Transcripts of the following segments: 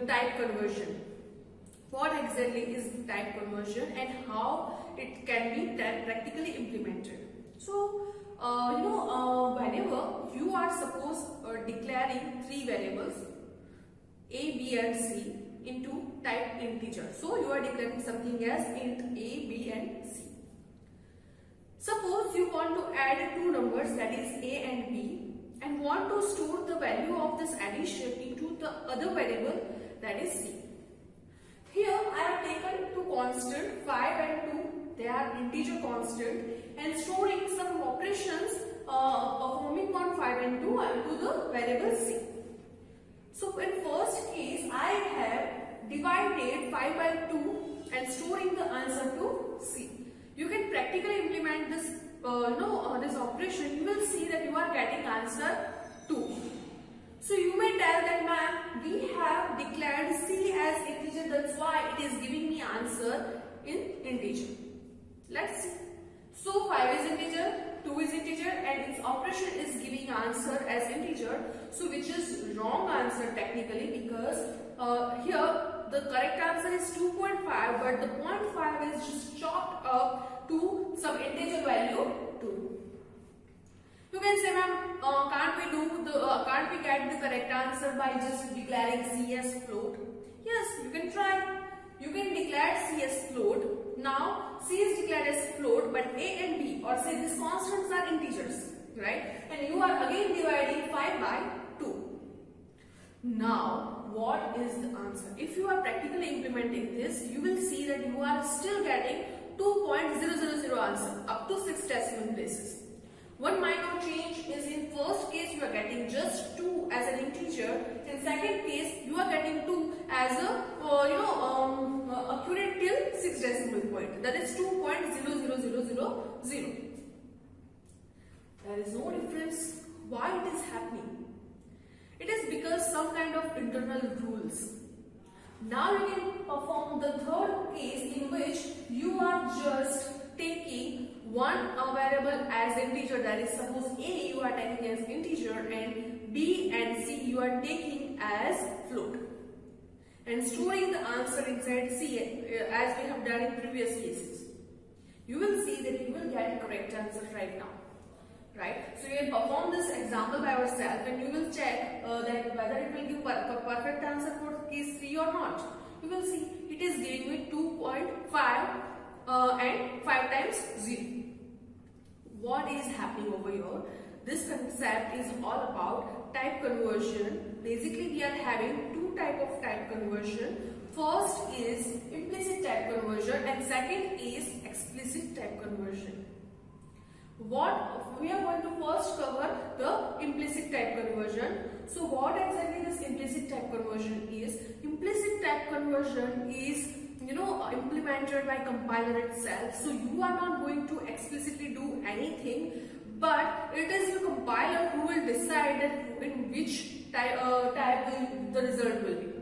the type conversion. What exactly is type conversion and how it can be practically implemented? So, whenever you are declaring three variables a, b and c into type integer. So, you are declaring something as int a, b and c. Suppose you want to add two numbers, that is a and b, and want to store the value of this addition into the other variable, that is c. Here I have taken two constants 5 and 2, they are integer constant, and storing some operations performing on 5 and 2 into the variable c. So in first case I have divided 5 by 2 and storing the answer to c. You can practically implement this this operation. You will see that you are getting answer 2. So you may tell that, ma'am, we have declared c as integer, that's why it is giving me answer in integer. Let's see. So 5 is integer, 2 is integer, and its operation is giving answer as integer. So which is wrong answer technically, because here the correct answer is 2.5, but the 0.5 is just chopped up to some integer value 2. You can say, ma'am, can't we get the correct answer by just declaring c as float? Yes, you can try. You can declare c as float. Now c is declared as float, but a and b, or say these constants, are integers, right? And you are again dividing 5 by 2. Now what is the answer? If you are practically implementing this, you will see that you are still getting 2.000 answer up to 6 decimal places. One minor change is, in first case you are getting just 2 as an integer. In second case you are getting 2 as a accurate till 6 decimal point. That is 2.00000. There is no difference. Why it is happening? It is because some kind of internal rules. Now you can perform the third case, in which you are just taking one variable as integer, that is suppose a you are taking as integer and b and c you are taking as float, and storing the answer inside c as we have done in previous cases. You will see that you will get correct answer right now. Right? So you can perform this example by yourself and you will check that whether it will give perfect answer for case 3 or not. You will see it is giving me 2.5 and 5 times 0. What is happening over here? This concept is all about type conversion. Basically we are having two type of type conversion. First is implicit type conversion and second is explicit type conversion. What we are going to first cover the implicit type conversion. So what exactly this implicit type conversion is? Implicit type conversion is implemented by compiler itself. So you are not going to explicitly do anything, but it is the compiler who will decide in which type the result will be.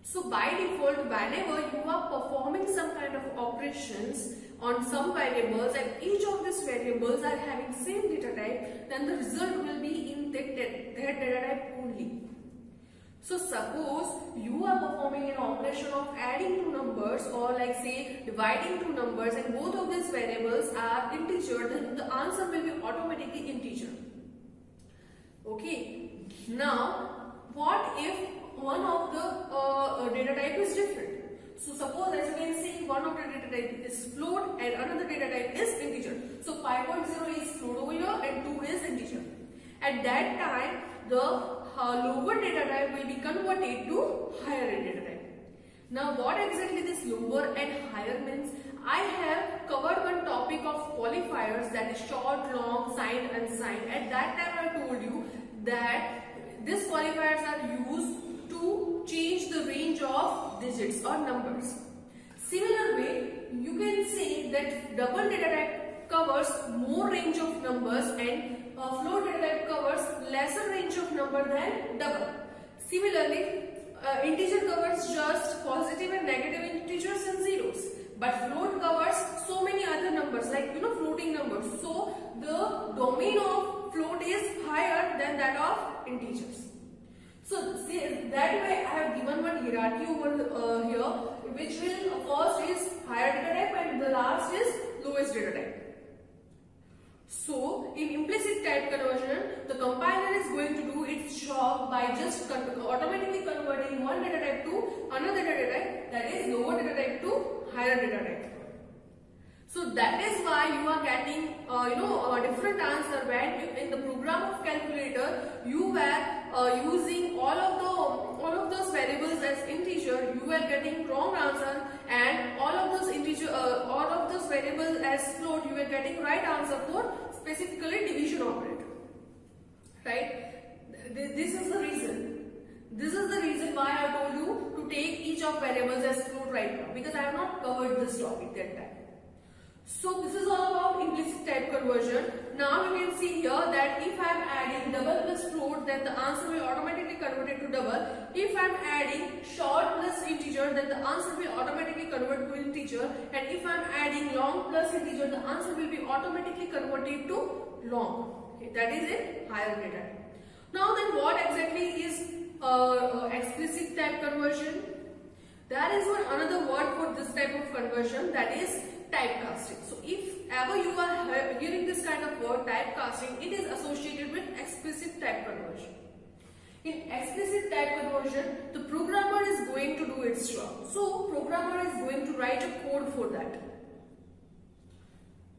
So by default, whenever you are performing some kind of operations on some variables and each of these variables are having same data type, then the result will be in that data type only. So suppose you are performing an operation of adding two numbers, or like say dividing two numbers, and both of these variables are integer, then the answer will be automatically integer. Okay. Now, what if one of the data type is different? So suppose, as you can see, one of the data type is float and another data type is integer. So 5.0 is float over here and 2 is integer. At that time, the lower data type will be converted to higher data type. Now, what exactly this lower and higher means? I have covered one topic of qualifiers, that is short, long, signed, unsigned. At that time, I told you that these qualifiers are used to change the range of digits or numbers. Similar way, you can say that double data type covers more range of numbers and float data type covers lesser range of number than double. Similarly, integer covers just positive and negative integers and zeros, but float covers so many other numbers, like floating numbers. So the domain of float is higher than that of integers. So see, that way I have given one hierarchy over here, which will first is higher data type and the last is lowest data type. So in implicit type conversion, the compiler is going to do its job by just automatically converting one data type to another data type, that is lower data type to higher data type. So that is why you are getting a different answer when in the program of calculator you were using all of those variables as integer, you were getting wrong answer, and all of those variables as float, you were getting right answer for specifically division operator. Right? This is the reason. This is the reason why I told you to take each of variables as float right now, because I have not covered this topic that time. So this is all about implicit type conversion. Now you can see here that if I am adding double plus float, then the answer will automatically convert it to double. If I am adding short plus integer, then the answer will automatically convert to integer. And if I am adding long plus integer, the answer will be automatically converted to long. Okay, that is a higher data. Now then, what exactly is explicit type conversion? There is another word for this type of conversion, that is typecasting. So if ever you are hearing this kind of word typecasting, it is associated with explicit type conversion. In explicit type conversion, the programmer is going to do its job. So programmer is going to write a code for that.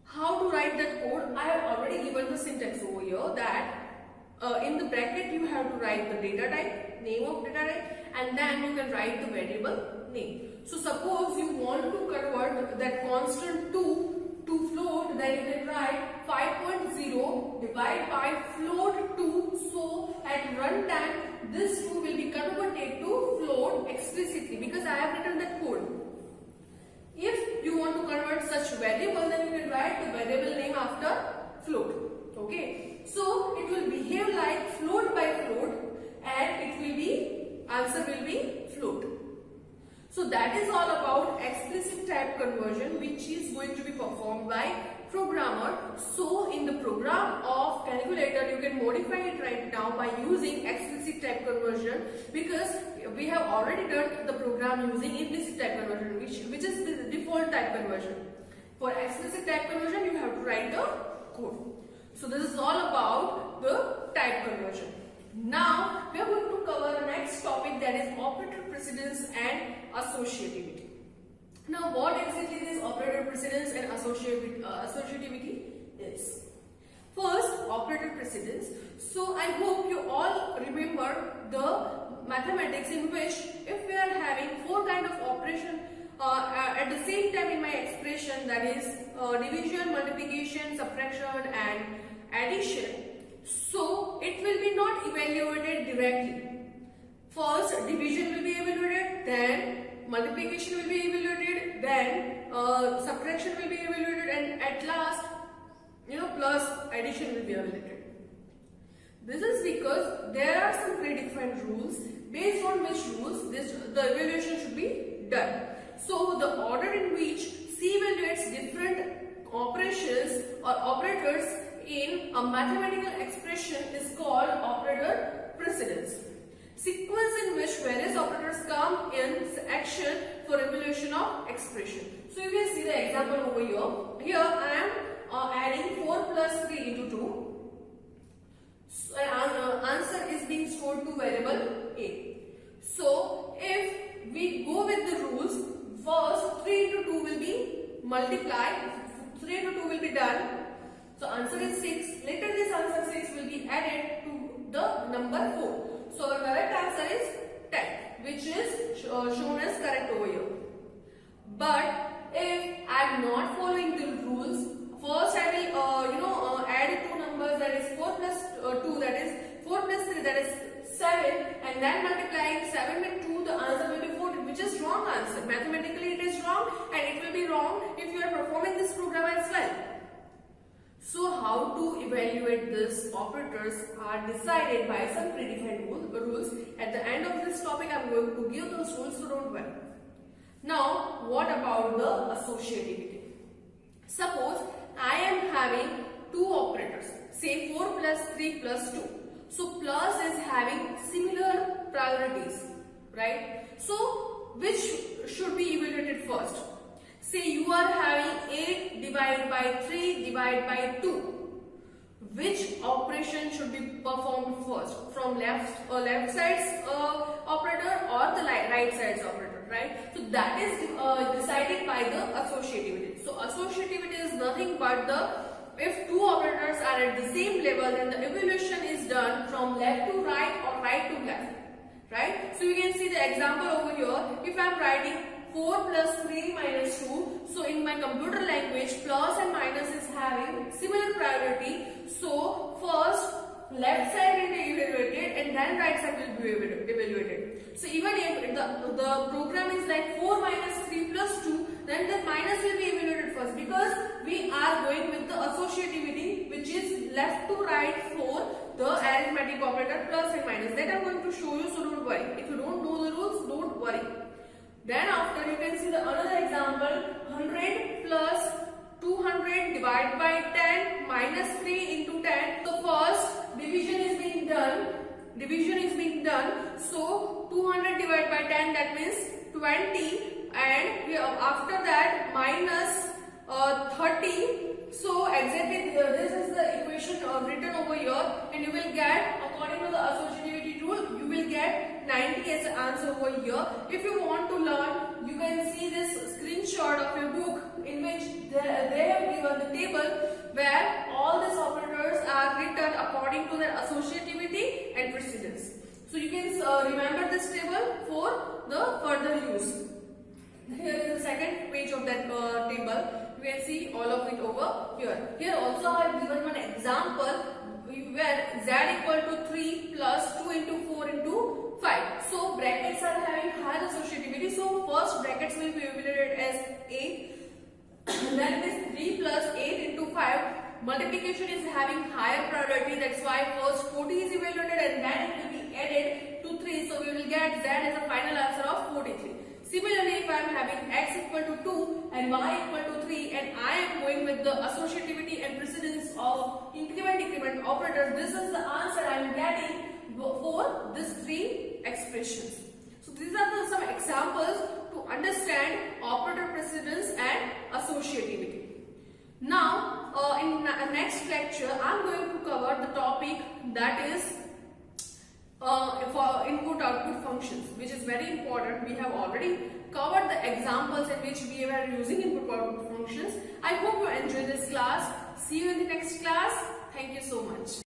How to write that code? I have already given the syntax over here, that in the bracket you have to write the data type, name of data type, and then you can write the variable name. So suppose you want to convert that constant 2 to float, then you can write 5.0 divided by float 2. So at runtime this 2 will be converted to float explicitly, because I have written that code. If you want to convert such variable, then you can write the variable name after float. Okay, so it will behave like float by float, and it will be, answer will be float. So that is all about explicit type conversion, which is going to be performed by programmer. So in the program of calculator, you can modify it right now by using explicit type conversion, because we have already done the program using implicit type conversion, which is the default type conversion. For explicit type conversion, you have to write the code. So this is all about the type conversion. Now we are going to cover the next topic, that is operator precedence and associativity. Now what exactly this operator precedence and associativity is? First, operator precedence. So I hope you all remember the mathematics in which if we are having 4 kind of operation at the same time in my expression, that is division, multiplication, subtraction and addition. So it will be not evaluated directly. First division will be evaluated, then multiplication will be evaluated, then subtraction will be evaluated, and at last plus addition will be evaluated. This is because there are some predefined rules based on which rules the evaluation should be done. So the order in which C evaluates different operations or operators in a mathematical expression is called operator precedence. Sequence in which various operators come in action for evaluation of expression. So you can see the example over here. Here I am adding 4 plus 3 into 2. So equal to variable a. So if we go with the rules, first 3 into 2 will be multiplied, 3 into 2 will be done. So answer is 6. Later this answer 6 will be added to the number 4. So our correct answer is 10, which is shown as correct over here. But if I am not following the rules, first I will add two numbers, that is 4 plus 2, that is 4 plus 3, that is 7, and then multiplying 7 with 2, the answer will be 14, which is wrong answer. Mathematically it is wrong, and it will be wrong if you are performing this program as well. So how to evaluate these operators are decided by some predefined rules. At the end of this topic I am going to give those rules, so don't worry. Now what about the associativity? Suppose I am having two operators, say 4 plus 3 plus 2. So plus is having similar priorities, right? So which should be evaluated first? Say you are having 8 divided by 3 divided by 2. Which operation should be performed first? From left side's operator or the right side's operator, right? So that is decided by the associativity. So associativity is nothing but if two operators are at the same level, then the evaluation is done from left to right or right to left, right? So you can see the example over here. If I am writing 4 plus 3 minus 2. So in my computer language, plus and minus is having similar priority. So first left side will be evaluated and then right side will be evaluated. So even if the program is like 4 minus 3 plus 2, then the minus will be evaluated first, because we are going with the associativity, which is left to right for the arithmetic operator plus and minus. That I am going to show you, so don't worry. If you don't know the rules, don't worry. Then after you can see the another example, 100 plus 200 divided by 10 minus 3 into 10. So first division is being done. So 200 divided by 10, that means 20, and after that minus 30. So exactly this is the equation written over here, and you will get, according to the associativity rule, you will get 90 as the answer over here. If you want to learn, you can see this screenshot of your book, in which they have given the table where all these operators are written according to their associativity and precedence. So you can remember this table for the further use. Here is the second page of that table. You can see all of it over here. Here also I have given one example where z equal to 3 plus 2 into 4 into 5. So brackets are having higher associativity. So first brackets will be evaluated as 8. Then this 3 plus 8 into 5. Multiplication is having higher priority. That's why first 40 is evaluated and then it will be added to 3. So we will get z as a final answer of 43. Similarly, if I am having x equal to 2 and y equal to 3, and I am going with the associativity and precedence of increment operators, this is the answer I am getting for these three expressions. So these are some examples to understand operator precedence and associativity. Now, in the next lecture, I am going to cover the topic that is for input-output functions, which is very important. We have already covered the examples in which we were using input-output functions. I hope you enjoy this class. See you in the next class. Thank you so much.